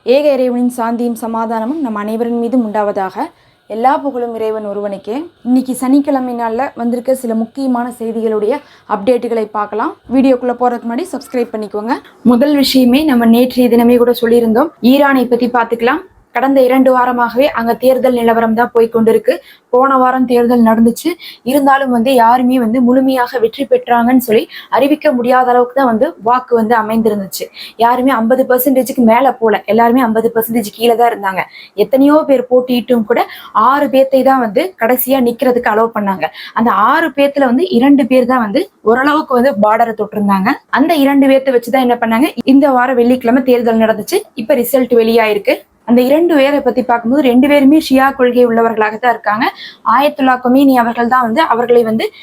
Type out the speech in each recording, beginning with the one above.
ஏக இறைவனின் சாந்தியும் சமாதானமும் நம் அனைவரின் மீதும் உண்டாவதாக. எல்லா புகழும் இறைவன் ஒருவனுக்கே. இன்னைக்கு சனிக்கிழமை நாளில் வந்திருக்க சில முக்கியமான செய்திகளுடைய அப்டேட்டுகளை பார்க்கலாம். வீடியோக்குள்ளே போகிறதுக்கு முன்னாடி சப்ஸ்கிரைப் பண்ணிக்கோங்க. முதல் விஷயமே நம்ம நேற்றைய தினமே கூட சொல்லியிருந்தோம். ஈரானை பற்றி பார்த்துக்கலாம். கடந்த 2 வாரமாகவே அங்கே தேர்தல் நிலவரம் தான் போய் கொண்டிருக்கு. போன வாரம் தேர்தல் நடந்துச்சு. இருந்தாலும் யாருமே முழுமையாக வெற்றி பெற்றாங்கன்னு சொல்லி அறிவிக்க முடியாத அளவுக்கு தான் வாக்கு அமைந்திருந்துச்சு. யாருமே 50% மேலே போல, எல்லாருமே 50% கீழே தான் இருந்தாங்க. எத்தனையோ பேர் போட்டிட்டும் கூட 6 பேர்த்தை தான் கடைசியா நிக்கிறதுக்கு அலோவ் பண்ணாங்க. அந்த 6 பேர்த்துல 2 பேர் தான் ஓரளவுக்கு பார்டரை தொட்டிருந்தாங்க. அந்த 2 பேர்த்தை வச்சுதான் என்ன பண்ணாங்க, இந்த வாரம் வெள்ளிக்கிழமை தேர்தல் நடந்துச்சு. இப்ப ரிசல்ட் வெளியாயிருக்கு. அந்த 2 பேரை பத்தி பார்க்கும்போது 2 பேருமே ஷியா கொள்கை உள்ளவர்களாகத்தான் இருக்காங்க. ஆயத்துல்லா கொமீனி அவர்கள் தான் அவர்களை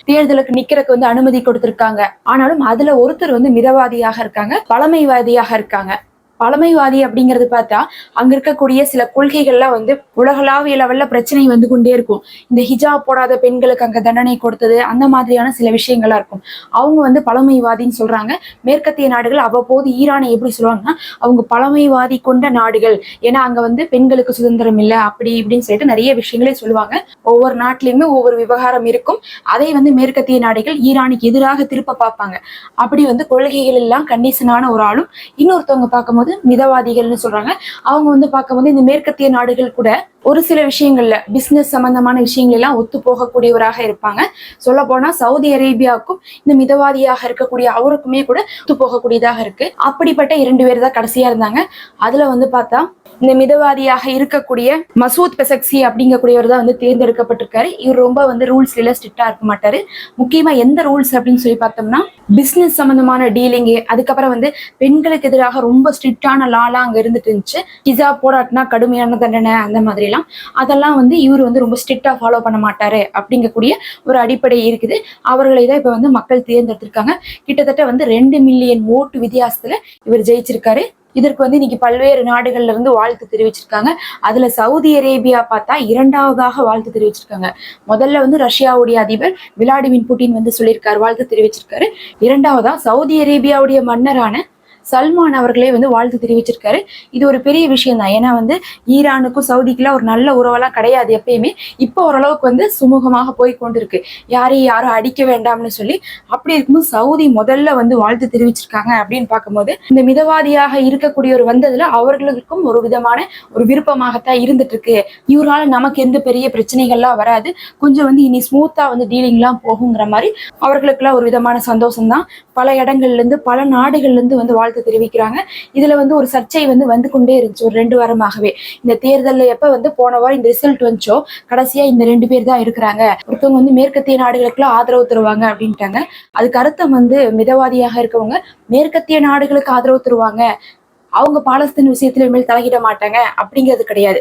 தேர்தலுக்கு நிக்கிறதுக்கு அனுமதி கொடுத்திருக்காங்க. ஆனாலும் அதுல ஒருத்தர் மிதவாதியாக இருக்காங்க, பழமைவாதியாக இருக்காங்க. பழமைவாதி அப்படிங்கிறது பார்த்தா அங்க இருக்கக்கூடிய சில கொள்கைகள்லாம் உலகளாவிய லெவல்ல பிரச்சனை கொண்டே இருக்கும். இந்த ஹிஜாப் போடாத பெண்களுக்கு அங்க தண்டனை கொடுத்தது, அந்த மாதிரியான சில விஷயங்கள்லாம் இருக்கும். அவங்க பழமைவாதின்னு சொல்றாங்க. மேற்கத்திய நாடுகள் அவ்வப்போது ஈரானை எப்படி சொல்லுவாங்கன்னா, அவங்க பழமைவாதி கொண்ட நாடுகள், ஏன்னா அங்க பெண்களுக்கு சுதந்திரம் இல்லை அப்படி இப்படின்னு சொல்லிட்டு நிறைய விஷயங்களே சொல்லுவாங்க. ஒவ்வொரு நாட்டிலையுமே ஒவ்வொரு விவகாரம் இருக்கும். அதை மேற்கத்திய நாடுகள் ஈரானுக்கு எதிராக திருப்ப பார்ப்பாங்க. அப்படி கொள்கைகள் எல்லாம் கண்டிஷனான ஒரு ஆளும் இன்னொருத்தவங்க பார்க்கும்போது மிதவாதிகள்னு சொல்றாங்க. அவங்க பார்க்கும்போது இந்த மேற்கத்திய நாடுகள் கூட ஒரு சில விஷயங்கள்ல பிசினஸ் சம்பந்தமான விஷயங்கள் எல்லாம் ஒத்து போகக்கூடியவராக இருப்பாங்க. சொல்ல போனா சவுதி அரேபியாவுக்கும் இந்த மிதவாதியாக இருக்கக்கூடிய அவருக்குமே கூட ஒத்து போகக்கூடியதாக இருக்கு. அப்படிப்பட்ட 2 பேர் தான் கடைசியா இருந்தாங்க. அதுல பார்த்தா இந்த மிதவாதியாக இருக்கக்கூடிய மசூத் பெசக்சி அப்படிங்கக்கூடியவர் தான் தேர்ந்தெடுக்கப்பட்டிருக்காரு. இவர் ரொம்ப ரூல்ஸ் எல்லாம் ஸ்ட்ரிக்டா இருக்க மாட்டாரு. முக்கியமா எந்த ரூல்ஸ் அப்படின்னு சொல்லி பார்த்தோம்னா, பிசினஸ் சம்பந்தமான டீலிங்கு, அதுக்கப்புறம் பெண்களுக்கு எதிராக ரொம்ப ஸ்ட்ரிக்டான லாலாம் அங்க இருந்துட்டு இருந்துச்சு. ஹிஜாப் போடாட்டினா கடுமையான தண்டனை, அந்த மாதிரி எல்லாம் அதெல்லாம் இவர் ரொம்ப ஸ்ட்ரிக்டா ஃபாலோ பண்ண மாட்டாரு அப்படிங்கக்கூடிய ஒரு அடிப்படை இருக்குது. அவர்களை தான் இப்ப மக்கள் தேர்ந்தெடுத்திருக்காங்க. கிட்டத்தட்ட 2 மில்லியன் ஓட்டு வித்தியாசத்துல இவர் ஜெயிச்சிருக்காரு. இதற்கு இன்னைக்கு பல்வேறு நாடுகள்ல இருந்து வாழ்த்து தெரிவிச்சிருக்காங்க. அதுல சவுதி அரேபியா பார்த்தா 2வதாக வாழ்த்து தெரிவிச்சிருக்காங்க. முதல்ல ரஷ்யாவுடைய அதிபர் விளாடிமிர் புட்டின் சொல்லியிருக்காரு, வாழ்த்து தெரிவிச்சிருக்காரு. 2வதா சவுதி அரேபியாவுடைய மன்னரான சல்மான் அவர்களே வாழ்த்து தெரிவிச்சிருக்காரு. இது ஒரு பெரிய விஷயம் தான். ஏன்னா ஈரானுக்கும் சவுதிக்குலாம் ஒரு நல்ல உறவெல்லாம் கிடையாது எப்பயுமே. இப்போ ஓரளவுக்கு சுமூகமாக போய் கொண்டிருக்கு. யாரையும் யாரும் அடிக்க வேண்டாம்னு சொல்லி. அப்படி இருக்கும்போது சவுதி முதல்ல வாழ்த்து தெரிவிச்சிருக்காங்க அப்படின்னு பார்க்கும்போது, இந்த மிதவாதியாக இருக்கக்கூடிய ஒரு வந்ததுல அவர்களுக்கும் ஒரு விதமான ஒரு விருப்பமாகத்தான் இருந்துட்டு இருக்கு. இவரால நமக்கு எந்த பெரிய பிரச்சனைகள்லாம் வராது, கொஞ்சம் இனி ஸ்மூத்தா டீலிங்லாம் போகுங்கிற மாதிரி அவர்களுக்குலாம் ஒரு விதமான சந்தோஷம் தான். பல இடங்கள்ல இருந்து பல நாடுகள்ல இருந்து வாழ்த்து தெரிவிக்கிறாங்க. இதுல ஒரு சர்ச்சை வந்து கொண்டே இருந்துச்சு ஒரு 2 வாரமாகவே. இந்த தேர்தல்ல எப்ப போன வாரம் இந்த ரிசல்ட் வந்துச்சோ, கடைசியா இந்த 2 பேர் தான் இருக்கிறாங்க. ஒருத்தவங்க மேற்கத்திய நாடுகளுக்குலாம் ஆதரவு தருவாங்க அப்படின்ட்டாங்க. அதுக்கு அர்த்தம் மிதவாதியாக இருக்கவங்க மேற்கத்திய நாடுகளுக்கு ஆதரவு தருவாங்க, அவங்க பாலஸ்தீன் விஷயத்துல மேல் தலையிட மாட்டாங்க அப்படிங்கிறது கிடையாது.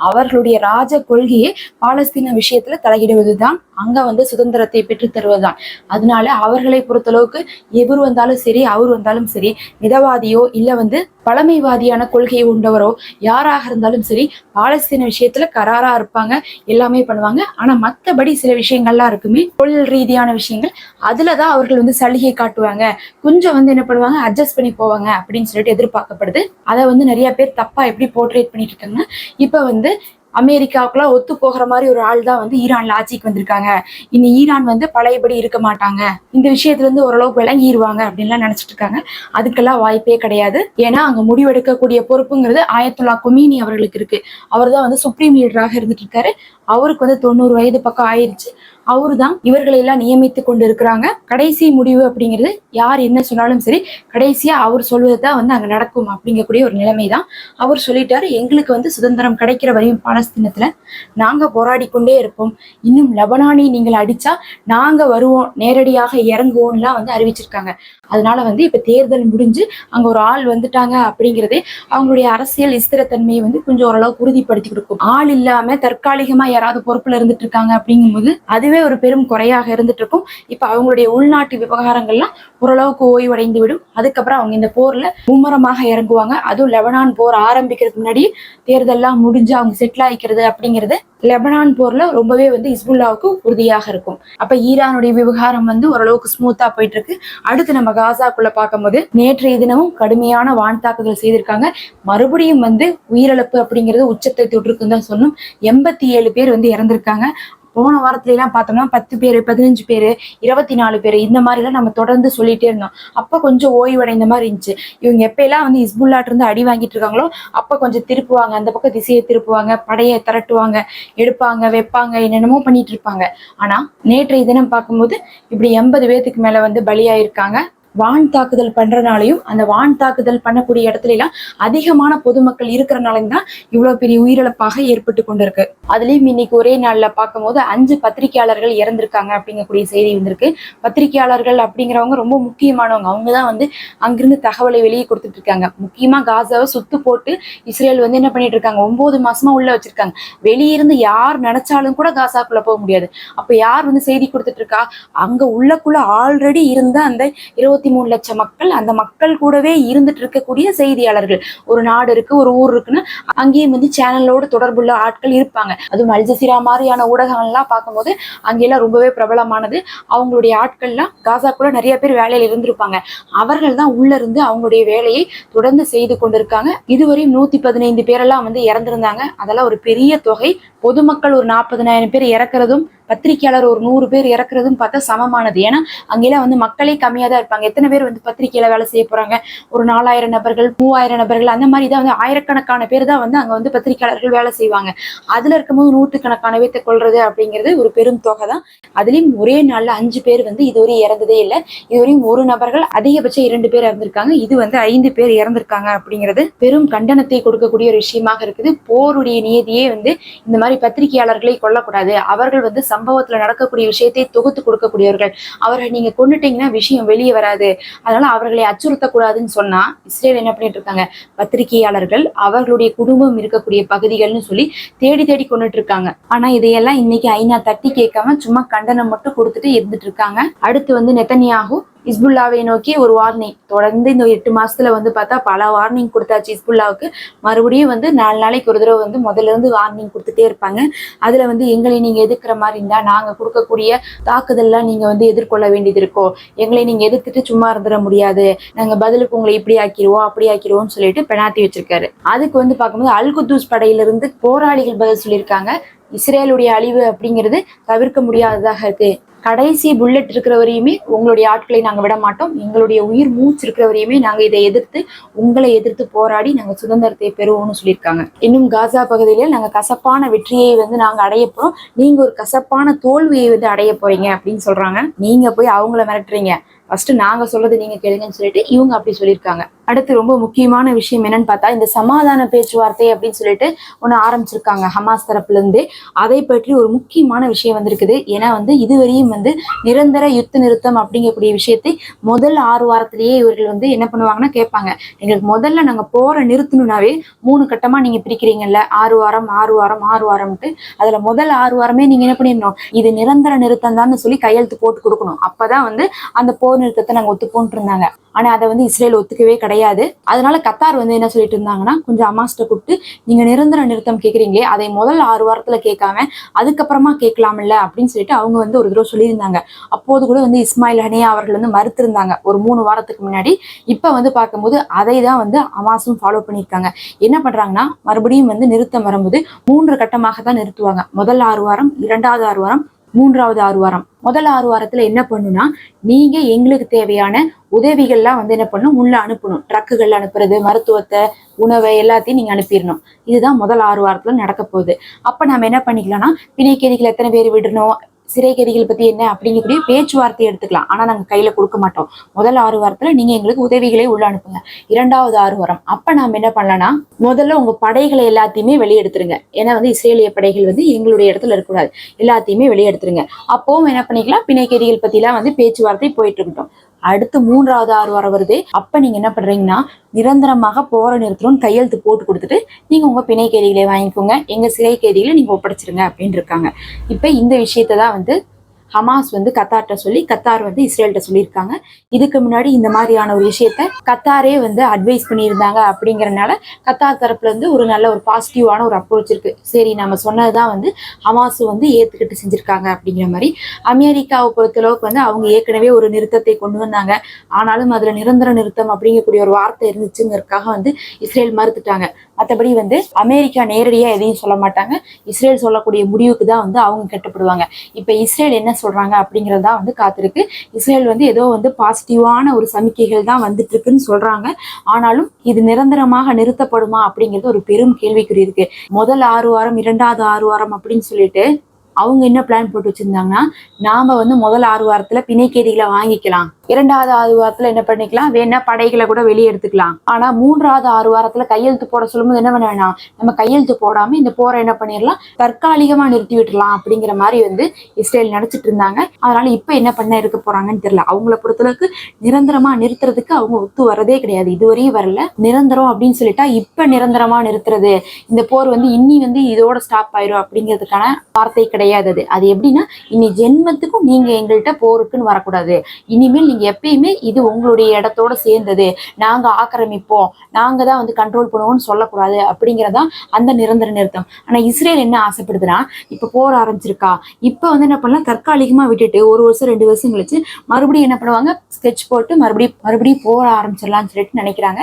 அவர்களுடைய ராஜ கொள்கையே பாலஸ்தீன விஷயத்துல தலையிடுவதுதான், அங்க சுதந்திரத்தை பெற்று தருவதுதான். அதனால அவர்களை பொறுத்தளவுக்கு எவர் வந்தாலும் சரி, அவர் வந்தாலும் சரி, மிதவாதியோ இல்ல பழமைவாதியான கொள்கையை உண்டவரோ யாராக இருந்தாலும் சரி, பாலஸ்தீன விஷயத்துல கராரா இருப்பாங்க, எல்லாமே பண்ணுவாங்க. ஆனா மற்றபடி சில விஷயங்கள்லாம் இருக்குமே, தொழில் ரீதியான விஷயங்கள், அதுலதான் அவர்கள் சலுகை காட்டுவாங்க, கொஞ்சம் என்ன பண்ணுவாங்க, அட்ஜஸ்ட் பண்ணி போவாங்க அப்படின்னு சொல்லிட்டு எதிர்பார்க்கப்படுது. அதை நிறைய பேர் தப்பா எப்படி போர்ட்ரேட் பண்ணிட்டு இருக்காங்க. இப்ப அமெரிக்காவுக்குலாம் ஒத்து போகிற மாதிரி ஒரு ஆள் தான் ஈரான்ல ஆட்சிக்கு வந்திருக்காங்க. இனி ஈரான் பழையபடி இருக்க மாட்டாங்க, இந்த விஷயத்துல ஓரளவுக்கு விளங்கிடுவாங்க அப்படின்லாம் நினைச்சிட்டு இருக்காங்க. அதுக்கெல்லாம் வாய்ப்பே கிடையாது. ஏன்னா அங்க முடிவெடுக்கக்கூடிய பொறுப்புங்கிறது ஆயத்துல்லா கொமீனி அவர்களுக்கு இருக்கு. அவர் தான் சுப்ரீம் லீடராக இருந்துட்டு இருக்காரு. அவருக்கு 90 வயது பக்கம் ஆயிடுச்சு. அவரு தான் இவர்களை எல்லாம் நியமித்து கொண்டு இருக்கிறாங்க. கடைசி முடிவு அப்படிங்கிறது யார் என்ன சொன்னாலும் சரி, கடைசியா அவர் சொல்வதுதான் அங்க நடக்கும் அப்படிங்கக்கூடிய ஒரு நிலைமை தான். அவர் சொல்லிட்டாரு, எங்களுக்கு சுதந்திரம் கிடைக்கிற வரையும் பாலஸ்தீனத்துல நாங்க போராடி கொண்டே இருப்போம், இன்னும் லெபனானை நீங்கள் அடிச்சா நாங்க வருவோம், நேரடியாக இறங்குவோம்லாம் அறிவிச்சிருக்காங்க. அதனால இப்ப தேர்தல் முடிஞ்சு அங்க ஒரு ஆள் வந்துட்டாங்க அப்படிங்கிறதே அவங்களுடைய அரசியல் ஸ்திரத்தன்மையை கொஞ்சம் ஓரளவுக்கு உறுதிப்படுத்தி கொடுக்கும். ஆள் இல்லாம தற்காலிகமா யாராவது பொறுப்புல இருந்துட்டு இருக்காங்க அப்படிங்கும்போது அதுவே இதுவே ஒரு பெரும் குறையாக இருந்துட்டு இருக்கும். இப்ப அவங்களுடைய உள்நாட்டு விவகாரங்கள்லாம் ஓரளவுக்கு ஓய்வடைந்து விடும். அதுக்கப்புறம் அவங்க இந்த போர்ல மும்முரமாக இறங்குவாங்க. அதுவும் லெபனான் போர் ஆரம்பிக்கிறதுக்கு முன்னாடி தேர்தல்லாம் முடிஞ்சு அவங்க செட்டில் ஆகிக்கிறது அப்படிங்கிறது லெபனான் போர்ல ரொம்பவே வந்து ஹிஸ்புல்லாவுக்கு உறுதியாக இருக்கும். அப்ப ஈரானுடைய விவகாரம் வந்து ஓரளவுக்கு ஸ்மூத்தா போயிட்டு இருக்கு. அடுத்து நம்ம காசாக்குள்ள பார்க்கும்போது நேற்றைய தினமும் கடுமையான வான் தாக்குதல் செய்திருக்காங்க. மறுபடியும் வந்து உயிரிழப்பு அப்படிங்கிறது உச்சத்தை தொட்டிருக்குன்னு தான் சொல்லணும். 87 பேர் வந்து இறந்திருக்காங்க. போன வாரத்துல எல்லாம் பார்த்தோம்னா 10 பேர், 15 பேர், 24 பேர் இந்த மாதிரி எல்லாம் நம்ம தொடர்ந்து சொல்லிட்டே இருந்தோம். அப்ப கொஞ்சம் ஓய்வடைந்த மாதிரி இருந்துச்சு. இவங்க எப்பெல்லாம் வந்து ஹிஸ்புல்லாட் இருந்து அடி வாங்கிட்டு இருக்காங்களோ அப்ப கொஞ்சம் திருப்புவாங்க, அந்த பக்கம் திசையை திருப்புவாங்க, படையை திரட்டுவாங்க, எடுப்பாங்க, வைப்பாங்க, என்னென்னமோ பண்ணிட்டு இருப்பாங்க. ஆனா நேற்றைய தினம் பார்க்கும்போது இப்படி 80 பேத்துக்கு மேல வந்து பலியாயிருக்காங்க. வான் தாக்குதல் பண்றதுனாலையும் அந்த வான் தாக்குதல் பண்ணக்கூடிய இடத்துல எல்லாம் அதிகமான பொதுமக்கள் இருக்கிறனாலையும் தான் இவ்வளவு பெரிய உயிரிழப்பாக ஏற்பட்டு கொண்டிருக்கு. அதுலயும் இன்னைக்கு ஒரே நாள்ல பார்க்கும்போது 5 பத்திரிகையாளர்கள் இறந்திருக்காங்க அப்படிங்கக்கூடிய செய்தி வந்திருக்கு. பத்திரிகையாளர்கள் அப்படிங்கிறவங்க ரொம்ப முக்கியமானவங்க. அவங்கதான் வந்து அங்கிருந்து தகவலை வெளியே கொடுத்துட்டு இருக்காங்க. முக்கியமா காசாவை சுத்து போட்டு இஸ்ரேல் வந்து என்ன பண்ணிட்டு இருக்காங்க, 9 மாசமா உள்ள வச்சிருக்காங்க. வெளியிருந்து யார் நினைச்சாலும் கூட காசாக்குள்ள போக முடியாது. அப்ப யார் வந்து செய்தி கொடுத்துட்டு இருக்கா, அங்க உள்ளக்குள்ள ஆல்ரெடி இருந்த அந்த 23 லட்சம் மக்கள், அந்த மக்கள் கூடவே இருந்துட்டு இருக்கக்கூடிய செய்தியாளர்கள். ஒரு நாடு இருக்கு, ஒரு ஊர் இருக்குன்னு அங்கேயும் வந்து சேனலோடு தொடர்புள்ள ஆட்கள் இருப்பாங்க. அதுவும் அல் ஜசீரா மாதிரியான ஊடகங்கள்லாம் பார்க்கும்போது அங்கெல்லாம் ரொம்பவே பிரபலமானது. அவங்களுடைய ஆட்கள்லாம் காசாக்குள்ள நிறைய பேர் வேலையில இருந்திருப்பாங்க. அவர்கள் தான் உள்ள இருந்து அவங்களுடைய வேலையை தொடர்ந்து செய்து கொண்டிருக்காங்க. இதுவரையும் 115 பேரெல்லாம் வந்து இறந்திருந்தாங்க. அதெல்லாம் ஒரு பெரிய தொகை. பொதுமக்கள் ஒரு 40,000 பேர் இறக்குறதும் பத்திரிகையாளர் ஒரு 100 பேர் இறக்குறதும் பார்த்தா சமமானது. ஏன்னா அங்கெல்லாம் வந்து மக்களே கம்மியா தான் இருப்பாங்க. எத்தனை பேர் வந்து பத்திரிகையில வேலை செய்ய போறாங்க? ஒரு 4000 நபர்கள், 3000 நபர்கள், அந்த மாதிரி தான் வந்து ஆயிரக்கணக்கான பேர் தான் வந்து அங்க வந்து பத்திரிகையாளர்கள் வேலை செய்வாங்க. அதுல இருக்கும்போது 100கணக்கான பேர்த்தை கொள்றது அப்படிங்கிறது ஒரு பெரும் தொகை தான். அதுலயும் ஒரே நாள்ல 5 பேர் வந்து இதுவரை இறந்ததே இல்லை. இதுவரையும் ஒரு நபர்கள், அதிகபட்சம் 2 பேர் இறந்திருக்காங்க. இது வந்து 5 பேர் இறந்திருக்காங்க அப்படிங்கிறது பெரும் கண்டனத்தை கொடுக்கக்கூடிய ஒரு விஷயமாக இருக்குது. போருடைய நியதியே வந்து இந்த மாதிரி பத்திரிகையாளர்களை கொல்லக்கூடாது. அவர்கள் வந்து சம்பவத்துல நடக்கக்கூடிய விஷயத்தை தொகுத்து கொடுக்கக்கூடியவர்கள். அவர்கள் நீங்க கொண்டுட்டீங்கன்னா விஷயம் வெளியே வராது, அதனால அவர்களை அச்சுறுத்தக்கூடாதுன்னு சொன்னா இஸ்ரேல் என்ன பண்ணிட்டு இருக்காங்க, பத்திரிகையாளர்கள் அவர்களுடைய குடும்பம் இருக்கக்கூடிய பகுதிகள்னு சொல்லி தேடி தேடி கொண்டுட்டு இருக்காங்க. ஆனா இதையெல்லாம் இன்னைக்கு ஐநா தட்டி கேட்காம சும்மா கண்டனம் மட்டும் கொடுத்துட்டு இருந்துட்டு இருக்காங்க. அடுத்து வந்து நெதன்யாஹூ ஹிஸ்புல்லாவை நோக்கி ஒரு வார்னிங். தொடர்ந்து இந்த 8 மாசத்துல வந்து பார்த்தா பல வார்னிங் கொடுத்தாச்சு ஹிஸ்புல்லாவுக்கு. மறுபடியும் வந்து 4 நாளைக்கு ஒரு தடவை வந்து முதல்ல இருந்து வார்னிங் கொடுத்துட்டே இருப்பாங்க. அதுல வந்து எங்களை நீங்க எதிர்க்கிற மாதிரி இருந்தா நாங்க கொடுக்கக்கூடிய தாக்குதல்லாம் நீங்க வந்து எதிர்கொள்ள வேண்டியது இருக்கோ, எங்களை நீங்க எதிர்த்துட்டு சும்மா இருந்துட முடியாது, நாங்க பதிலுக்கு உங்களை இப்படி ஆக்கிடுவோம் அப்படி ஆக்கிடுவோம்னு சொல்லிட்டு பெனால்டி வச்சிருக்காரு. அதுக்கு வந்து பார்க்கும்போது அல் குத்தூஸ் படையிலிருந்து போராளிகள் பதில் சொல்லியிருக்காங்க. இஸ்ரேலுடைய அழிவு அப்படிங்கிறது தவிர்க்க முடியாததாக இருக்கு. கடைசி புல்லட் இருக்கிற வரையுமே உங்களுடைய ஆட்களை நாங்க விட மாட்டோம். எங்களுடைய உயிர் மூச்சு இருக்கிற வரையுமே நாங்க இதை எதிர்த்து உங்களை எதிர்த்து போராடி நாங்க சுதந்திரத்தை பெறுவோம்னு சொல்லியிருக்காங்க. இன்னும் காசா பகுதியில நாங்க கசப்பான வெற்றியை வந்து நாங்க அடைய போறோம், நீங்க ஒரு கசப்பான தோல்வியை வந்து அடைய போறீங்க அப்படின்னு சொல்றாங்க. நீங்க போய் அவங்கள மிரட்டுறீங்க, ஃபர்ஸ்ட் நாங்க சொல்றது நீங்க கேளுங்கன்னு சொல்லிட்டு இவங்க அப்படி சொல்லியிருக்காங்க. அடுத்து ரொம்ப முக்கியமான விஷயம் என்னன்னு பார்த்தா, இந்த சமாதான பேச்சுவார்த்தை அப்படின்னு சொல்லிட்டு ஒண்ணு ஆரம்பிச்சிருக்காங்க ஹமாஸ் தரப்புல இருந்து. அதை பற்றி ஒரு முக்கியமான விஷயம் வந்திருக்குது. ஏன்னா வந்து இதுவரையும் வந்து நிரந்தர யுத்த நிறுத்தம் அப்படிங்கக்கூடிய விஷயத்தை முதல் 6 வாரத்திலேயே இவர்கள் வந்து என்ன பண்ணுவாங்கன்னா கேட்பாங்க, எங்களுக்கு முதல்ல நாங்க போற நிறுத்தணும்னாவே 3 கட்டமா நீங்க பிரிக்கிறீங்கல்ல, 6 வாரம் 6 வாரம் 6 வாரம்ட்டு. அதுல முதல் 6 வாரமே நீங்க என்ன பண்ணிடணும், இது நிரந்தர நிறுத்தம் தான் சொல்லி கையெழுத்து போட்டு கொடுக்கணும். அப்பதான் வந்து அந்த போர் நிறுத்தத்தை நாங்க ஒத்துப்போன்ட்டு இருந்தாங்க. ஆனா அதை வந்து இஸ்ரேல் ஒத்துக்கவே கிடையாது. அதனால கத்தார் வந்து என்ன சொல்லிட்டு இருந்தாங்கன்னா, கொஞ்சம் ஹமாஸ்ட கூப்பிட்டு நீங்க நிரந்தர நிறுத்தம் கேட்குறீங்களே அதை முதல் 6 வாரத்துல கேட்காம அதுக்கப்புறமா கேட்கலாம்ல அப்படின்னு சொல்லிட்டு அவங்க வந்து ஒரு தடவை சொல்லியிருந்தாங்க. அப்போது கூட வந்து இஸ்மாயில் ஹனியா அவர்கள் வந்து மறுத்திருந்தாங்க ஒரு 3 வாரத்துக்கு முன்னாடி. இப்ப வந்து பார்க்கும்போது அதை தான் வந்து ஹமாஸும் ஃபாலோ பண்ணியிருக்காங்க. என்ன பண்றாங்கன்னா, மறுபடியும் வந்து நிறுத்தம் வரும்போது 3 கட்டமாக தான் நிறுத்துவாங்க. முதல் 6 வாரம், 2வது 6 வாரம், 3வது 6 வாரம். முதல் 6 வாரத்துல என்ன பண்ணுனா, நீங்க எங்களுக்கு தேவையான உதவிகள்லாம் வந்து என்ன பண்ணணும், உள்ள அனுப்பணும். ட்ரக்குகள் அனுப்புறது, மருத்துவத்தை, உணவை எல்லாத்தையும் நீங்க அனுப்பிடணும். இதுதான் முதல் 6 வாரத்துல நடக்க போகுது. அப்ப நம்ம என்ன பண்ணிக்கலாம்னா, பிணைக்கைதிகள் எத்தனை பேர் விடணும், சிறை கைதிகள் பத்தி என்ன அப்படிங்கக்கூடிய பேச்சுவார்த்தை எடுத்துக்கலாம். ஆனா நாங்க கையில கொடுக்க மாட்டோம். முதல் 6 வாரத்துல நீங்க எங்களுக்கு உதவிகளை உள்ள அனுப்புங்க. 2வது 6 வாரம் அப்ப நாம என்ன பண்ணலாம்னா, முதல்ல உங்க படைகளை எல்லாத்தையுமே வெளியெடுத்துருங்க. ஏன்னா வந்து இஸ்ரேலிய படைகள் வந்து எங்களுடைய இடத்துல இருக்கக்கூடாது, எல்லாத்தையுமே வெளியெடுத்துருங்க. அப்பவும் என்ன பண்ணிக்கலாம், பிணை கைதிகள் பத்தி எல்லாம் வந்து பேச்சுவார்த்தை போயிட்டு இருக்கட்டும். அடுத்து 3வது 6 வாரம் வருது. அப்ப நீங்க என்ன பண்றீங்கன்னா, நிரந்தரமாக போற நிறுத்தணும்னு கையெழுத்து போட்டு கொடுத்துட்டு நீங்க உங்க பிணை கைதிகளை வாங்கிக்கோங்க, எங்க சிறை கைதிகளை நீங்க ஒப்படைச்சிருங்க அப்படின்னு இருக்காங்க. இப்ப இந்த விஷயத்தான் வந்து ஹமாஸ் வந்து கத்தார்கிட்ட சொல்லி கத்தார் வந்து இஸ்ரேல்கிட்ட சொல்லியிருக்காங்க. இதுக்கு முன்னாடி இந்த மாதிரியான ஒரு விஷயத்த கத்தாரே வந்து அட்வைஸ் பண்ணியிருந்தாங்க. அப்படிங்கறனால கத்தார் தரப்புல இருந்து ஒரு நல்ல ஒரு பாசிட்டிவான ஒரு அப்ரோச் இருக்கு. சரி, நம்ம சொன்னதுதான் வந்து ஹமாஸ் வந்து ஏத்துக்கிட்டு செஞ்சிருக்காங்க அப்படிங்கிற மாதிரி. அமெரிக்காவை பொறுத்தளவுக்கு வந்து அவங்க ஏற்கனவே ஒரு நிறுத்தத்தை கொண்டு வந்தாங்க. ஆனாலும் அதுல நிரந்தர நிறுத்தம் அப்படிங்கக்கூடிய ஒரு வார்த்தை இருந்துச்சுங்கிறதுக்காக வந்து இஸ்ரேல் மறுத்துட்டாங்க. மற்றபடி வந்து அமெரிக்கா நேரடியா எதையும் சொல்ல மாட்டாங்க. இஸ்ரேல் சொல்லக்கூடிய முடிவுக்கு தான் வந்து அவங்க கட்டுப்படுவாங்க. இப்ப இஸ்ரேல் என்ன சொல்றாங்க அப்படிங்கறதா வந்து காத்திருக்கு. இஸ்ரேல் வந்து ஏதோ வந்து பாசிட்டிவான ஒரு சமிக்கைகள் தான் வந்துட்டு இருக்குன்னு சொல்றாங்க. ஆனாலும் இது நிரந்தரமாக நிறுத்தப்படுமா அப்படிங்கிறது ஒரு பெரும் கேள்விக்குறி இருக்கு. முதல் 6 வாரம், 2வது 6 வாரம் அப்படின்னு சொல்லிட்டு அவங்க என்ன பிளான் போட்டு வச்சிருந்தாங்கன்னா, நாம வந்து முதல் 6 வாரத்துல பிணை கைதிகளை வாங்கிக்கலாம், 2வது 6 வாரத்துல என்ன பண்ணிக்கலாம், வேணா படைகளை கூட வெளியே எடுத்துக்கலாம். ஆனா 3வது 6 வாரத்துல கையெழுத்து போட சொல்லும்போது என்ன பண்ண வேணாம், நம்ம கையெழுத்து போடாம இந்த போரை என்ன பண்ணிடலாம், தற்காலிகமா நிறுத்தி விட்டுலாம் அப்படிங்கிற மாதிரி வந்து இஸ்ரேல் நினைச்சிட்டு இருந்தாங்க. அதனால இப்ப என்ன பண்ண இருக்க போறாங்கன்னு தெரியல. அவங்கள பொறுத்தளவுக்கு நிரந்தரமா நிறுத்துறதுக்கு அவங்க ஒத்து வரதே கிடையாது. இதுவரையும் வரல. நிரந்தரம் அப்படின்னு சொல்லிட்டா இப்ப நிரந்தரமா நிறுத்துறது, இந்த போர் வந்து இன்னி வந்து இதோட ஸ்டாப் ஆயிரும் அப்படிங்கிறதுக்கான வார்த்தை கிடையாது. அது எப்படின்னா, இனி ஜென்மத்துக்கும் நீங்க எங்கள்கிட்ட போருக்குன்னு வரக்கூடாது. இனிமேல் நீங்க எப்பயுமே இது உங்களுடைய இடத்தோட சேர்ந்தது, நாங்க ஆக்கிரமிப்போம், நாங்க தான் வந்து கண்ட்ரோல் பண்ணுவோம்னு சொல்லக்கூடாது அப்படிங்கறதா அந்த நிரந்தர நிறுத்தம். ஆனா இஸ்ரேல் என்ன ஆசைப்படுதுன்னா, இப்ப போர் ஆரம்பிச்சிருக்கா, இப்ப வந்து என்ன பண்ணலாம், தற்காலிகமா விட்டுட்டு 1 வருஷம் 2 வருஷம் கழிச்சு மறுபடியும் என்ன பண்ணுவாங்க, ஸ்கெட்ச் போட்டு மறுபடியும் போர் ஆரம்பிச்சிடலாம்னு சொல்லிட்டு நினைக்கிறாங்க.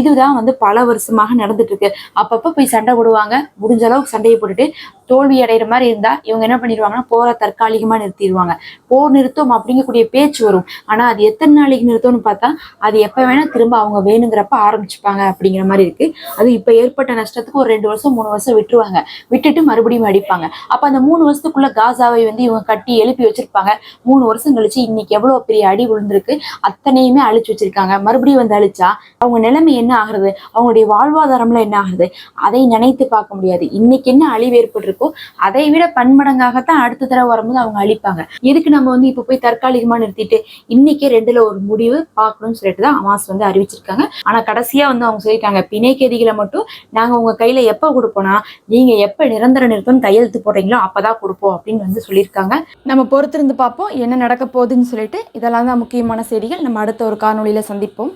இதுதான் வந்து பல வருஷமாக நடந்துட்டு இருக்கு. அப்பப்ப போய் சண்டை போடுவாங்க. முடிஞ்ச அளவுக்கு சண்டையை போட்டுட்டு தோல்வி அடைகிற மாதிரி இருந்தா இவங்க என்ன பண்ணிடுவாங்கன்னா, போரை தற்காலிகமா நிறுத்திடுவாங்க. போர் நிறுத்தம் அப்படிங்கக்கூடிய பேச்சு வரும். ஆனா அது எத்தனை நாளைக்கு நிறுத்தம்னு பார்த்தா, அது எப்ப வேணா திரும்ப அவங்க வேணுங்கிறப்ப ஆரம்பிச்சுப்பாங்க அப்படிங்கிற மாதிரி இருக்கு. அது இப்ப ஏற்பட்ட நஷ்டத்துக்கு ஒரு 2 வருஷம் 3 வருஷம் விட்டுருவாங்க. விட்டுட்டு மறுபடியும் அடிப்பாங்க. அப்ப அந்த 3 வருஷத்துக்குள்ள காசாவை வந்து இவங்க கட்டி எழுப்பி வச்சிருப்பாங்க. 3 வருஷம் கழிச்சு இன்னைக்கு எவ்வளவு பெரிய அடி விழுந்திருக்கு, அத்தனையுமே அழிச்சு வச்சிருக்காங்க. மறுபடியும் வந்து அழிச்சா அவங்க நிலைமை என்ன ஆகுறது, அவங்களுடைய வாழ்வாதாரம்ல என்ன ஆகுது, அதை நினைத்து பார்க்க முடியாது. இன்னைக்கு என்ன அழிவு ஏற்பட்டிருக்கோ அதை விட பன்மடங்காகத்தான் அடுத்த தடவை வரும்போது அவங்க அழிப்பாங்க. எதுக்கு நம்ம வந்து இப்ப போய் தற்காலிகமா நிறுத்திட்டு இன்னைக்கே 2ல ஒரு முடிவு பார்க்கணும்னு சொல்லிட்டு தான் ஹமாஸ் வந்து அறிவிச்சிருக்காங்க. ஆனா கடைசியா வந்து அவங்க சொல்லியிருக்காங்க, பிணை கைதிகளை மட்டும் நாங்க உங்க கையில எப்ப கொடுப்போம்னா, நீங்க எப்ப நிரந்தர நிறுத்தம் கையெழுத்து போடுறீங்களோ அப்பதான் கொடுப்போம் அப்படின்னு வந்து சொல்லியிருக்காங்க. நம்ம பொறுத்திருந்து பார்ப்போம் என்ன நடக்க போகுதுன்னு சொல்லிட்டு. இதெல்லாம் தான் முக்கியமான செய்திகள். நம்ம அடுத்த ஒரு காணொளியில சந்திப்போம்.